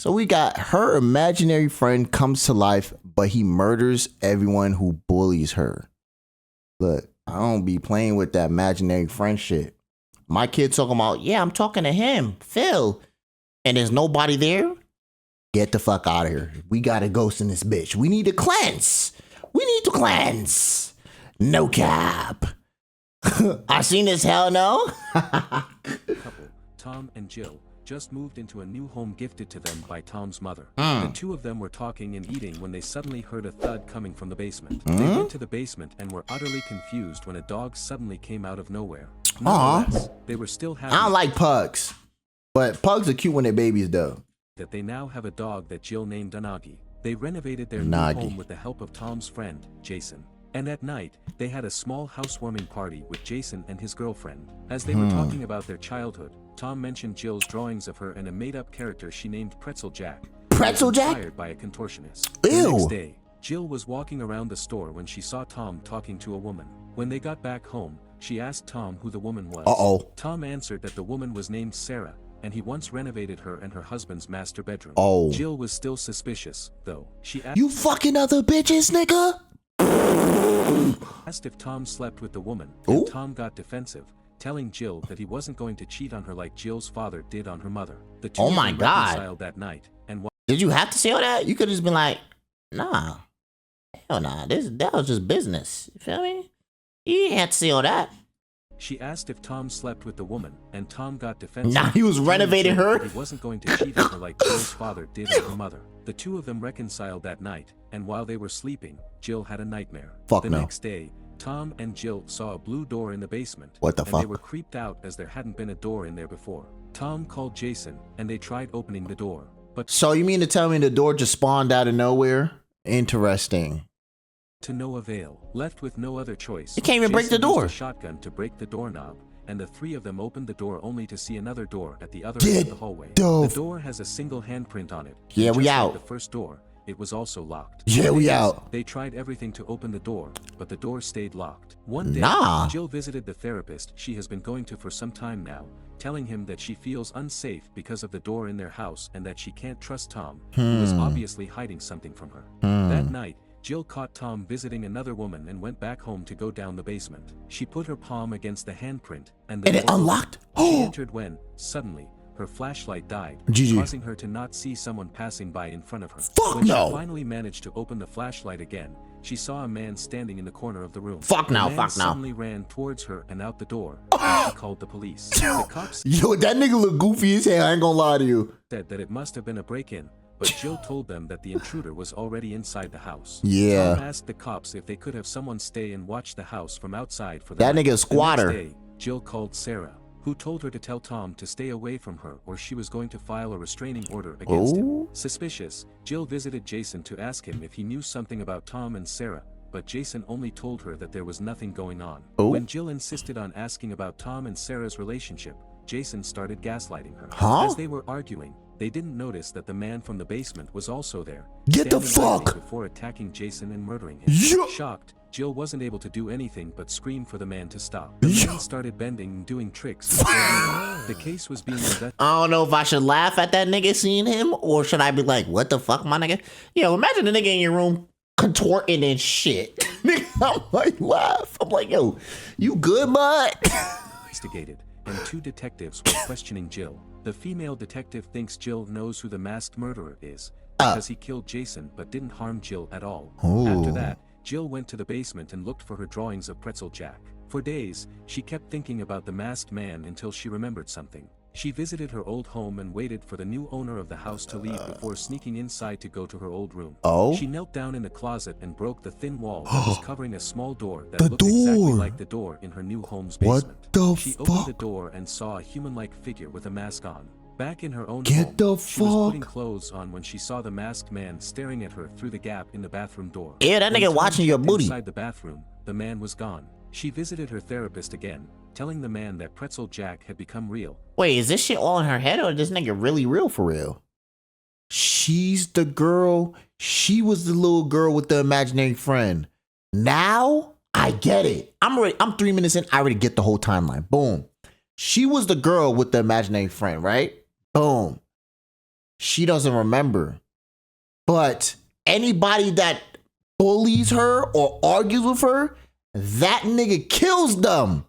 So we got her imaginary friend comes to life, but he murders everyone who bullies her. Look, I don't be playing with that imaginary friend shit. My kid talking about, yeah, I'm talking to him, Phil, and there's nobody there. Get the fuck out of here. We got a ghost in this bitch. We need to cleanse. We need to cleanse. No cap. I seen this, hell no. Couple, Tom and Jill, just moved into a new home gifted to them by Tom's mother. The two of them were talking and eating when they suddenly heard a thud coming from the basement. They went to the basement and were utterly confused when a dog suddenly came out of nowhere. Nonetheless, they were still happy. I don't like pugs, but pugs are cute when they're babies though. That they now have a dog that Jill named Unagi. They renovated their new home with the help of Tom's friend, Jason. And at night, they had a small housewarming party with Jason and his girlfriend. As they were talking about their childhood, Tom mentioned Jill's drawings of her and a made-up character she named Pretzel Jack. Pretzel Jack? Inspired by a contortionist. Ew. The next day, Jill was walking around the store when she saw Tom talking to a woman. When they got back home, she asked Tom who the woman was. Uh-oh. Tom answered that the woman was named Sarah, and he once renovated her and her husband's master bedroom. Oh. Jill was still suspicious, though. She asked, you fucking other bitches, nigga? asked if Tom slept with the woman, and Tom got defensive, telling Jill that he wasn't going to cheat on her like Jill's father did on her mother. The two reconciled that night, and did you have to say all that? You could have just been like, nah. Hell nah. That was just business. You feel me? You didn't have to say all that. She asked if Tom slept with the woman, and Tom got defensive. Nah, he was renovating her? He wasn't going to cheat on her like Jill's father did on her mother. The two of them reconciled that night, and while they were sleeping, Jill had a nightmare. The next day, Tom and Jill saw a blue door in the basement. What the fuck? They were creeped out as there hadn't been a door in there before. Tom called Jason, and they tried opening the door. But so you mean to tell me the door just spawned out of nowhere? Interesting. To no avail. Left with no other choice, you can't even break the door. Used a shotgun to break the doorknob, and the three of them opened the door only to see another door at the other end of the hallway. The door has a single handprint on it. Yeah, we out. Like the first door, it was also locked. Yeah, we out. They tried everything to open the door, but the door stayed locked. One day, Jill visited the therapist she has been going to for some time now, telling him that she feels unsafe because of the door in their house and that she can't trust Tom, who was obviously hiding something from her. That night, Jill caught Tom visiting another woman and went back home to go down the basement. She put her palm against the handprint, and it unlocked? She entered when, suddenly, her flashlight died, causing her to not see someone passing by in front of her. When she finally managed to open the flashlight again, she saw a man standing in the corner of the room. The man suddenly ran towards her and out the door, and she called the police. The cops that nigga look goofy as hell, I ain't gonna lie to you. Said that it must have been a break-in, but Jill told them that the intruder was already inside the house. Yeah. Tom asked the cops if they could have someone stay and watch the house from outside for the that night. nigga a squatter. The next day, Jill called Sarah, who told her to tell Tom to stay away from her or she was going to file a restraining order against him. Suspicious, Jill visited Jason to ask him if he knew something about Tom and Sarah, but Jason only told her that there was nothing going on. When Jill insisted on asking about Tom and Sarah's relationship, Jason started gaslighting her. As they were arguing, they didn't notice that the man from the basement was also there. Get the fuck! Before attacking Jason and murdering him. Shocked, Jill wasn't able to do anything but scream for the man to stop. The man started bending and doing tricks. The case was being investigated. I don't know if I should laugh at that nigga seeing him, or should I be like, what the fuck, my nigga? Yo, imagine the nigga in your room contorting and shit. I'm like, laugh. I'm like, yo, you good, bud? Investigated, and two detectives were questioning Jill. The female detective thinks Jill knows who the masked murderer is, because he killed Jason but didn't harm Jill at all. After that, Jill went to the basement and looked for her drawings of Pretzel Jack. For days, she kept thinking about the masked man until she remembered something. She visited her old home and waited for the new owner of the house to leave before sneaking inside to go to her old room. She knelt down in the closet and broke the thin wall that was covering a small door that looked exactly like the door in her new home's basement. She opened the door and saw a human-like figure with a mask on. Back in her own home, she was putting clothes on when she saw the masked man staring at her through the gap in the bathroom door. Yeah, that nigga watching your booty. Inside the bathroom, the man was gone. She visited her therapist again, telling the man that Pretzel Jack had become real. Wait, is this shit all in her head, or is this nigga really real for real? She's the girl. She was the little girl with the imaginary friend. Now I get it. I'm 3 minutes in. I already get the whole timeline. Boom. She was the girl with the imaginary friend, right? Boom. she doesn't remember. But anybody that bullies her or argues with her, that nigga kills them.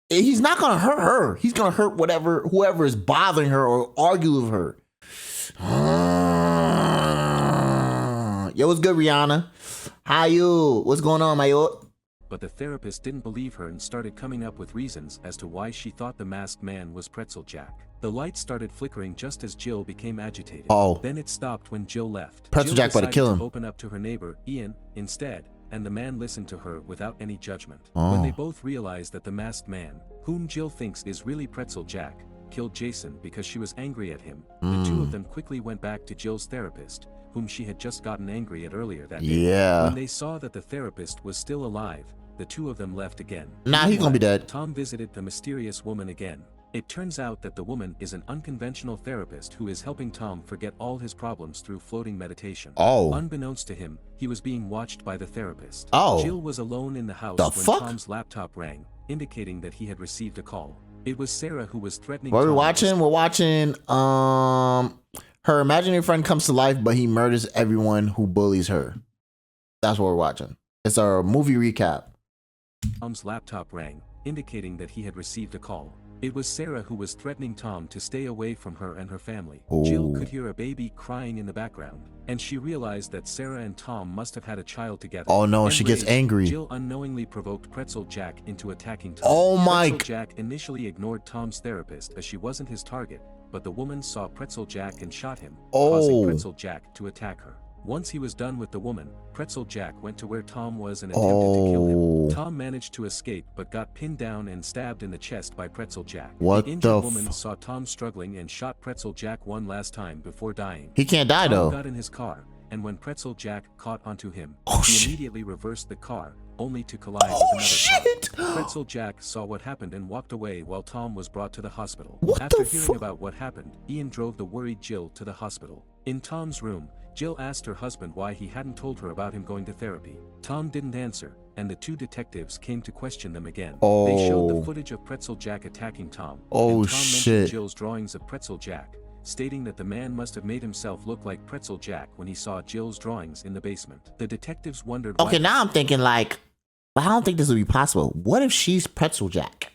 He's not gonna hurt her. He's gonna hurt whoever is bothering her or argue with her. Yo, what's good, Rihanna? How you? What's going on, my yo? But the therapist didn't believe her and started coming up with reasons as to why she thought the masked man was Pretzel Jack. The light started flickering just as Jill became agitated. Oh. Then it stopped when Jill left. Pretzel Jack about to kill him. Open up to her neighbor, Ian, instead, and the man listened to her without any judgment. Oh. When they both realized that the masked man, whom Jill thinks is really Pretzel Jack, killed Jason because she was angry at him, the two of them quickly went back to Jill's therapist, whom she had just gotten angry at earlier that day. Yeah. When they saw that the therapist was still alive, the two of them left again. Nah, he's gonna be dead. Tom visited the mysterious woman again. It turns out that the woman is an unconventional therapist who is helping Tom forget all his problems through floating meditation. Oh. Unbeknownst to him, he was being watched by the therapist. Oh. Jill was alone in the house when Tom's laptop rang, indicating that he had received a call. It was Sarah who was threatening What Tom. are we watching? We're watching her imaginary friend comes to life, but he murders everyone who bullies her. That's what we're watching. It's our movie recap. Tom's laptop rang, indicating that he had received a call. It was Sarah who was threatening Tom to stay away from her and her family. Ooh. Jill could hear a baby crying in the background, and she realized that Sarah and Tom must have had a child together. Oh no, she gets angry. Jill unknowingly provoked Pretzel Jack into attacking Tom. Oh my. Pretzel Jack initially ignored Tom's therapist as she wasn't his target, but the woman saw Pretzel Jack and shot him, causing Pretzel Jack to attack her. Once he was done with the woman, Pretzel Jack went to where Tom was and attempted to kill him. Tom managed to escape but got pinned down and stabbed in the chest by Pretzel Jack. What the injured woman saw Tom struggling and shot Pretzel Jack one last time before dying. He can't die though. Tom got in his car, and when Pretzel Jack caught onto him, he immediately reversed the car, only to collide with another car. Pretzel Jack saw what happened and walked away while Tom was brought to the hospital. After hearing about what happened, Ian drove the worried Jill to the hospital. In Tom's room, Jill asked her husband why he hadn't told her about him going to therapy. Tom didn't answer, and the two detectives came to question them again. They showed the footage of Pretzel Jack attacking Tom, and Tom mentioned Jill's drawings of Pretzel Jack, stating that the man must have made himself look like Pretzel Jack when he saw Jill's drawings in the basement. The detectives wondered why— Okay, now I'm thinking like, I don't think this would be possible. What if she's Pretzel Jack?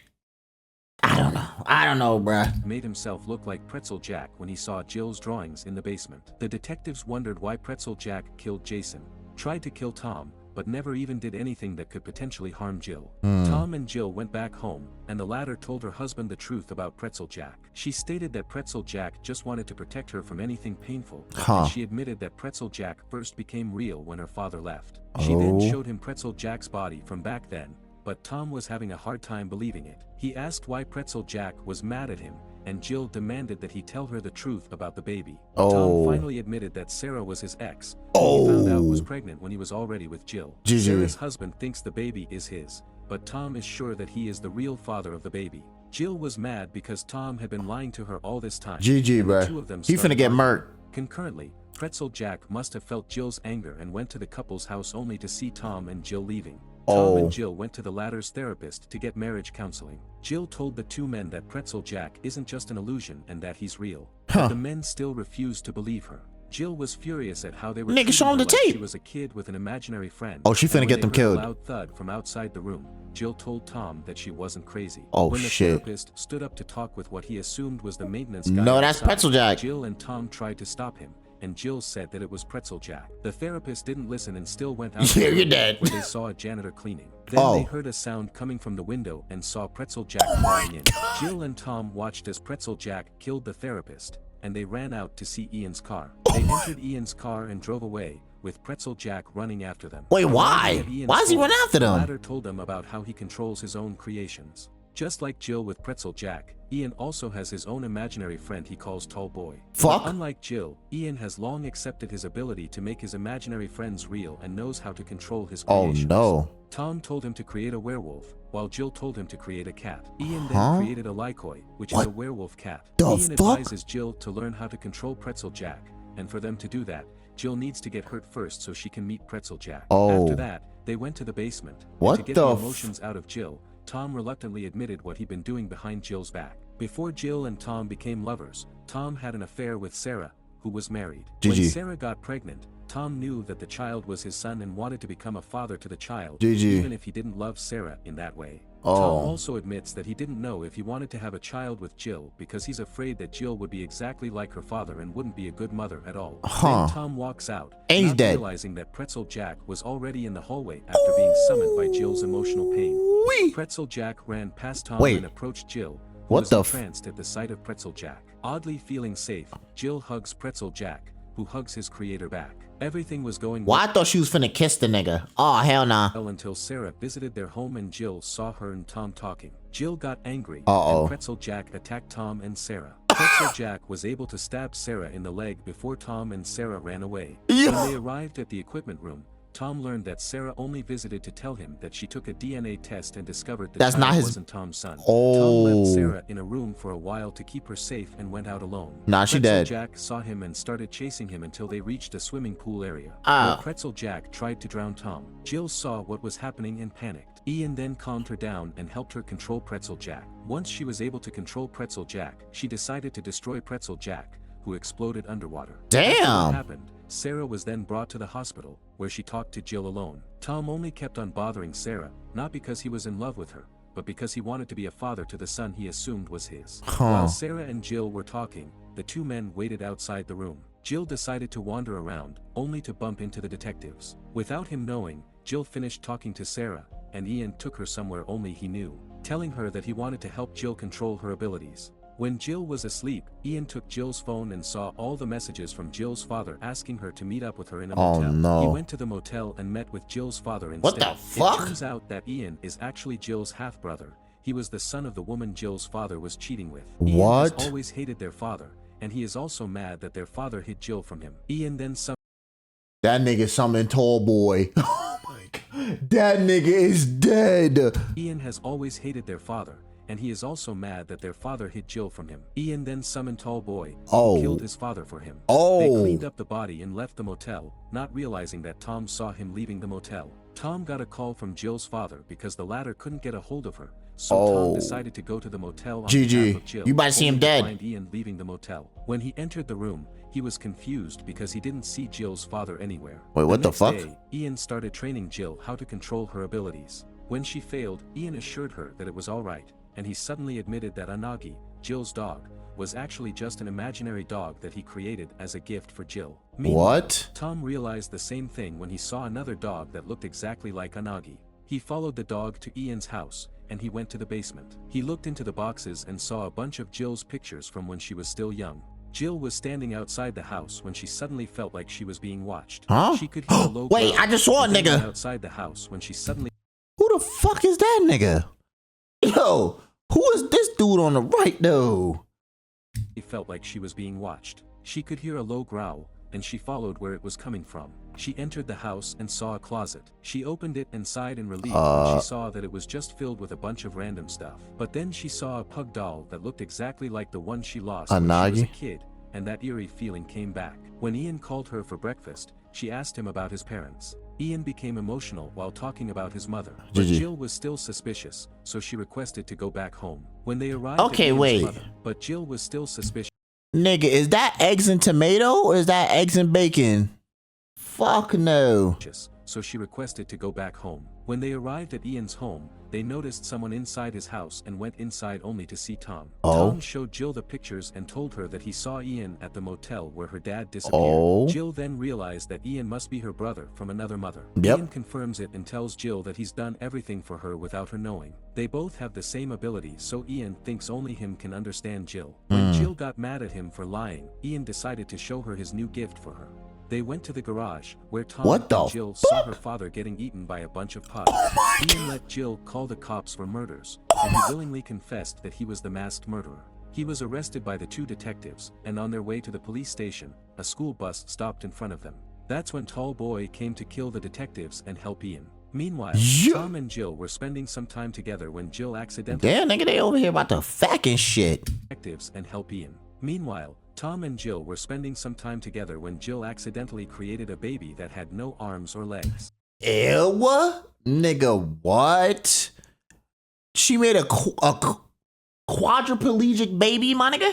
I don't know, bruh. Made himself look like Pretzel Jack when he saw Jill's drawings in the basement. The detectives wondered why Pretzel Jack killed Jason, tried to kill Tom, but never even did anything that could potentially harm Jill. Tom and Jill went back home, and the latter told her husband the truth about Pretzel Jack. She stated that Pretzel Jack just wanted to protect her from anything painful, and she admitted that Pretzel Jack first became real when her father left. She then showed him Pretzel Jack's body from back then, but Tom was having a hard time believing it. He asked why Pretzel Jack was mad at him, and Jill demanded that he tell her the truth about the baby. Tom finally admitted that Sarah was his ex, who he found out was pregnant when he was already with Jill. Sarah's husband thinks the baby is his, but Tom is sure that he is the real father of the baby. Jill was mad because Tom had been lying to her all this time. GG, bro. He finna get murked. Concurrently, Pretzel Jack must have felt Jill's anger and went to the couple's house only to see Tom and Jill leaving. Tom and Jill went to the latter's therapist to get marriage counseling. Jill told the two men that Pretzel Jack isn't just an illusion and that he's real. But the men still refused to believe her. Jill was furious at how they were treating her like she was a kid with an imaginary friend. Oh, she finna get them killed. A loud thud from outside the room. Jill told Tom that she wasn't crazy. When the therapist stood up to talk with what he assumed was the maintenance guy No, that's outside, Pretzel Jack. Jill and Tom tried to stop him, and Jill said that it was Pretzel Jack. The therapist didn't listen and still went out Yeah, you're dead. where they saw a janitor cleaning. Then they heard a sound coming from the window and saw Pretzel Jack flying in. Jill and Tom watched as Pretzel Jack killed the therapist, and they ran out to see Ian's car. They entered Ian's car and drove away, with Pretzel Jack running after them. Wait, why? Why does he run after them? The latter told them about how he controls his own creations. Just like Jill with Pretzel Jack, Ian also has his own imaginary friend he calls Tall Boy. Fuck. But unlike Jill, Ian has long accepted his ability to make his imaginary friends real and knows how to control his creations. Oh no. Tom told him to create a werewolf, while Jill told him to create a cat. Ian then created a Lycoi, which is a werewolf cat. Ian advises Jill to learn how to control Pretzel Jack, and for them to do that, Jill needs to get hurt first so she can meet Pretzel Jack. After that, they went to the basement. And to get the emotions out of Jill, Tom reluctantly admitted what he'd been doing behind Jill's back. Before Jill and Tom became lovers, Tom had an affair with Sarah, who was married. GG. When Sarah got pregnant, Tom knew that the child was his son and wanted to become a father to the child, GG. even if he didn't love Sarah in that way. Tom also admits that he didn't know if he wanted to have a child with Jill because he's afraid that Jill would be exactly like her father and wouldn't be a good mother at all. Then Tom walks out, and he's dead, realizing that Pretzel Jack was already in the hallway after being summoned by Jill's emotional pain. Pretzel Jack ran past Tom and approached Jill, who was entranced at the sight of Pretzel Jack. Oddly feeling safe, Jill hugs Pretzel Jack, who hugs his creator back. Everything was going well. I thought she was finna kiss the nigga. Oh, hell nah. Until Sarah visited their home and Jill saw her and Tom talking. Jill got angry, and Pretzel Jack attacked Tom and Sarah. Pretzel Jack was able to stab Sarah in the leg before Tom and Sarah ran away. When they arrived at the equipment room, Tom learned that Sarah only visited to tell him that she took a DNA test and discovered the child wasn't Tom's son. Tom left Sarah in a room for a while to keep her safe and went out alone. She dead. Jack saw him and started chasing him until they reached a swimming pool area. Where Pretzel Jack tried to drown Tom. Jill saw what was happening and panicked. Ian then calmed her down and helped her control Pretzel Jack. Once she was able to control Pretzel Jack, she decided to destroy Pretzel Jack, who exploded underwater. After what happened, Sarah was then brought to the hospital, where she talked to Jill alone. Tom only kept on bothering Sarah, not because he was in love with her, but because he wanted to be a father to the son he assumed was his. While Sarah and Jill were talking, the two men waited outside the room. Jill decided to wander around, only to bump into the detectives. Without him knowing, Jill finished talking to Sarah, and Ian took her somewhere only he knew, telling her that he wanted to help Jill control her abilities. When Jill was asleep, Ian took Jill's phone and saw all the messages from Jill's father asking her to meet up with her in a motel. He went to the motel and met with Jill's father instead. What the fuck? It turns out that Ian is actually Jill's half-brother. He was the son of the woman Jill's father was cheating with. Ian has always hated their father, and he is also mad that their father hid Jill from him. Ian then that nigga summoned Tall Boy. Oh my god. That nigga is dead. Ian has always hated their father, and he is also mad that their father hid Jill from him. Ian then summoned Tall Boy, who killed his father for him. They cleaned up the body and left the motel, not realizing that Tom saw him leaving the motel. Tom got a call from Jill's father because the latter couldn't get a hold of her, so Tom decided to go to the motel on behalf of Jill. You might see him dead. Find Ian leaving the motel. When he entered the room, he was confused because he didn't see Jill's father anywhere. Wait, what the fuck? Day, Ian started training Jill how to control her abilities. When she failed, Ian assured her that it was alright, and he suddenly admitted that Anagi, Jill's dog, was actually just an imaginary dog that he created as a gift for Jill. Meanwhile, Tom realized the same thing when he saw another dog that looked exactly like Anagi. He followed the dog to Ian's house, and he went to the basement. He looked into the boxes and saw a bunch of Jill's pictures from when she was still young. Jill was standing outside the house when she suddenly felt like she was being watched. She could hear a low growl. I just saw a nigga outside the house when she suddenly. Who the fuck is that nigga? Yo, who is this dude on the right though? She felt like she was being watched. She could hear a low growl, and she followed where it was coming from. She entered the house and saw a closet. She opened it and sighed in relief when she saw that it was just filled with a bunch of random stuff. But then she saw a pug doll that looked exactly like the one she lost when she was a kid, and that eerie feeling came back. When Ian called her for breakfast, she asked him about his parents. Ian became emotional while talking about his mother, but Jill was still suspicious, so she requested to go back home. When they arrived at Ian's mother, but Jill was still suspicious. Nigga, is that eggs and tomato or is that eggs and bacon? Fuck no. So she requested to go back home. When they arrived at Ian's home, they noticed someone inside his house and went inside only to see Tom. Tom showed Jill the pictures and told her that he saw Ian at the motel where her dad disappeared. Jill then realized that Ian must be her brother from another mother. Ian confirms it and tells Jill that he's done everything for her without her knowing. They both have the same ability, so Ian thinks only him can understand Jill. When Jill got mad at him for lying, Ian decided to show her his new gift for her. They went to the garage, where Tom and Jill saw her father getting eaten by a bunch of pugs. Ian let Jill call the cops for murders, and he willingly confessed that he was the masked murderer. He was arrested by the two detectives, and on their way to the police station, a school bus stopped in front of them. That's when Tall Boy came to kill the detectives and help Ian. Meanwhile, Tom and Jill were spending some time together when Jill accidentally— Damn, nigga, they over here about to fuck and shit. Detectives and help Ian. Meanwhile, Tom and Jill were spending some time together when Jill accidentally created a baby that had no arms or legs. Ew? Nigga, what? She made a quadriplegic baby, my nigga?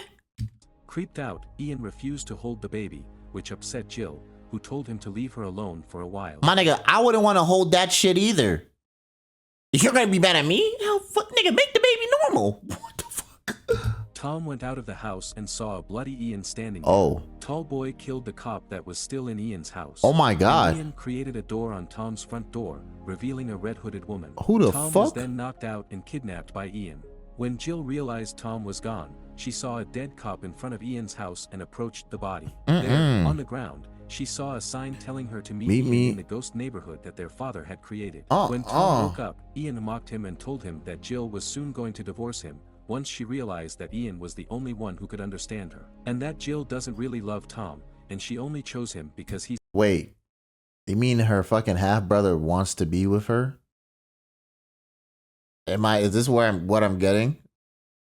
Creeped out, Ian refused to hold the baby, which upset Jill, who told him to leave her alone for a while. My nigga, I wouldn't want to hold that shit either. If you're gonna be mad at me, hell, fuck, nigga, make the baby normal. What the fuck? Tom went out of the house and saw a bloody Ian standing Oh. there. Tallboy killed the cop that was still in Ian's house. Oh my God. And Ian created a door on Tom's front door, revealing a red-hooded woman. Who the Tom fuck? was then knocked out and kidnapped by Ian. When Jill realized Tom was gone, she saw a dead cop in front of Ian's house and approached the body. There, on the ground, she saw a sign telling her to meet Ian in the ghost neighborhood that their father had created. When Tom woke up, Ian mocked him and told him that Jill was soon going to divorce him, once she realized that Ian was the only one who could understand her. And that Jill doesn't really love Tom, and she only chose him because he's— Wait, you mean her fucking half-brother wants to be with her? Is this what I'm getting?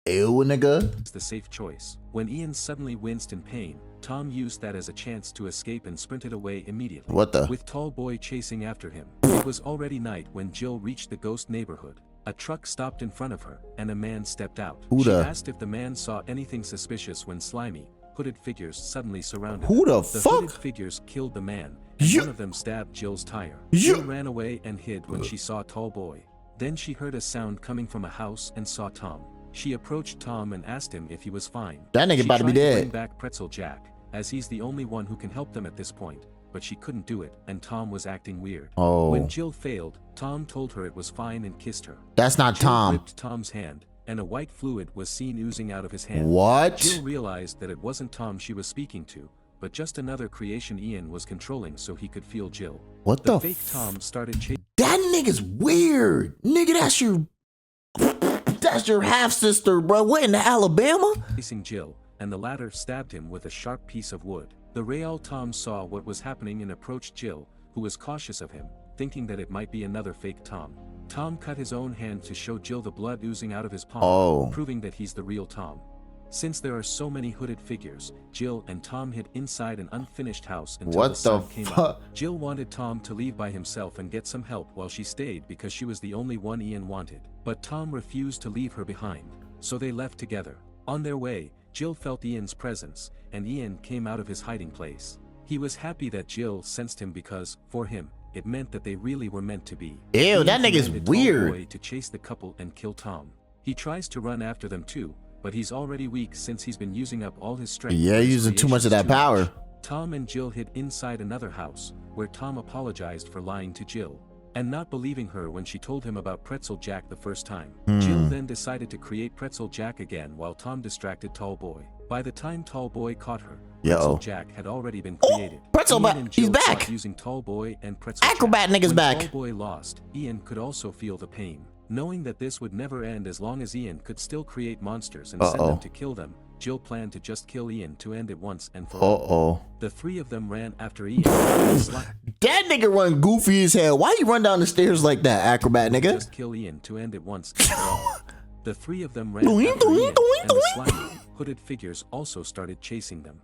Ew, nigga. the safe choice. When Ian suddenly winced in pain, Tom used that as a chance to escape and sprinted away immediately. What the? With Tallboy chasing after him. It was already night when Jill reached the ghost neighborhood. A truck stopped in front of her, and a man stepped out. She asked if the man saw anything suspicious when slimy, hooded figures suddenly surrounded Who them. the fuck? Hooded figures killed the man, and one of them stabbed Jill's tire. Jill ran away and hid when she saw Tallboy. Then she heard a sound coming from a house and saw Tom. She approached Tom and asked him if he was fine. That nigga about to be dead. Bring back Pretzel Jack, as he's the only one who can help them at this point, but she couldn't do it, and Tom was acting weird. Oh. When Jill failed, Tom told her it was fine and kissed her. That's not Jill Tom. gripped Tom's hand, and a white fluid was seen oozing out of his hand. What? Jill realized that it wasn't Tom she was speaking to, but just another creation Ian was controlling so he could feel Jill. What the fake Tom started chasing. That nigga's weird. Nigga, that's your half sister, bro. What in Alabama? Chasing Jill, and the latter stabbed him with a sharp piece of wood. The real Tom saw what was happening and approached Jill, who was cautious of him, thinking that it might be another fake Tom. Tom cut his own hand to show Jill the blood oozing out of his palm, proving that he's the real Tom. Since there are so many hooded figures, Jill and Tom hid inside an unfinished house until the sun came up. Jill wanted Tom to leave by himself and get some help while she stayed because she was the only one Ian wanted. But Tom refused to leave her behind, so they left together. On their way, Jill felt Ian's presence, and Ian came out of his hiding place. He was happy that Jill sensed him because, for him, it meant that they really were meant to be. Ew, that nigga's weird. To chase the couple and kill Tom. He tries to run after them too, but he's already weak since he's been using up all his strength. Yeah, using too much of that power. Tom and Jill hid inside another house, where Tom apologized for lying to Jill, and not believing her when she told him about Pretzel Jack the first time. Jill then decided to create Pretzel Jack again while Tom distracted Tallboy. By the time Tallboy caught her, Pretzel Jack had already been created. He's back! Using Tallboy and Pretzel Acrobat Jack. nigga's back. Tallboy lost, Ian could also feel the pain. Knowing that this would never end as long as Ian could still create monsters and send them to kill them, Jill planned to just kill Ian to end it once and for all. The three of them ran after Ian. That nigga run goofy as hell. Why you run down the stairs like that, acrobat nigga? Just kill Ian to end it once and for all. The three of them ran after Ian, and the slimy, hooded figures also started chasing them.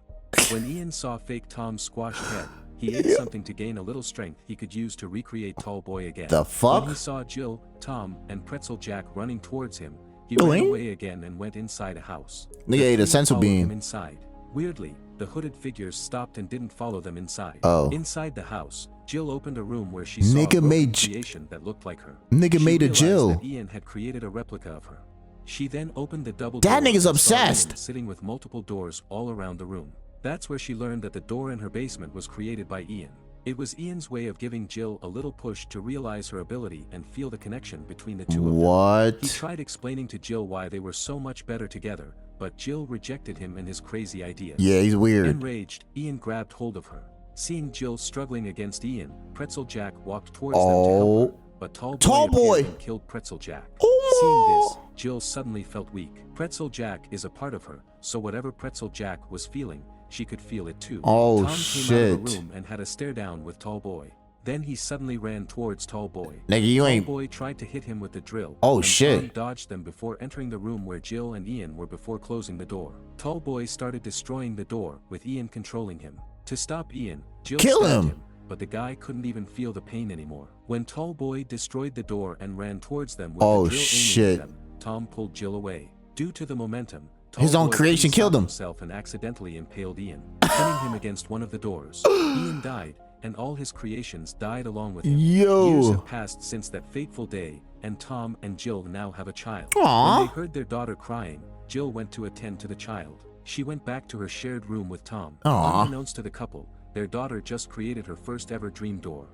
When Ian saw fake Tom's squashed head, he ate something to gain a little strength he could use to recreate Tallboy again. The fuck? When he saw Jill, Tom, and Pretzel Jack running towards him, he ran away again and went inside a house. Nigga ate a sensu bean. Inside. Weirdly, the hooded figures stopped and didn't follow them inside. Inside the house, Jill opened a room where she saw a creation that looked like her. Nigga made a Jill. That Ian had created a replica of her. She then opened the double That door nigga's and saw Ian obsessed. sitting with multiple doors all around the room. That's where she learned that the door in her basement was created by Ian. It was Ian's way of giving Jill a little push to realize her ability and feel the connection between the two of them. He tried explaining to Jill why they were so much better together, but Jill rejected him and his crazy ideas. Yeah, he's weird. Enraged, Ian grabbed hold of her. Seeing Jill struggling against Ian, Pretzel Jack walked towards them to help her, but Tallboy appeared and killed Pretzel Jack. Seeing this, Jill suddenly felt weak. Pretzel Jack is a part of her, so whatever Pretzel Jack was feeling, she could feel it too. Tom came out of the room and had a stare down with Tallboy. Then he suddenly ran towards Tallboy. Nigga, you ain't. Tallboy tried to hit him with the drill. Oh and shit. Tom dodged them before entering the room where Jill and Ian were before closing the door. Tallboy started destroying the door, with Ian controlling him. To stop Ian, Jill stabbed him, but the guy couldn't even feel the pain anymore. When Tallboy destroyed the door and ran towards them with the drill aiming at them, Tom pulled Jill away. Due to the momentum, His own boy creation couldn't killed stop him. himself and accidentally impaled Ian, pinning him against one of the doors. Ian died, and all his creations died along with him. Yo. Years have passed since that fateful day, and Tom and Jill now have a child. Aww. When they heard their daughter crying, Jill went to attend to the child. She went back to her shared room with Tom. Aww. Unbeknownst to the couple, their daughter just created her first ever dream door.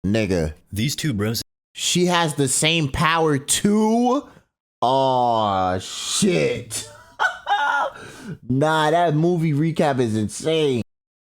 Nigga. These two bros. She has the same power too? Oh shit. Nah, that movie recap is insane.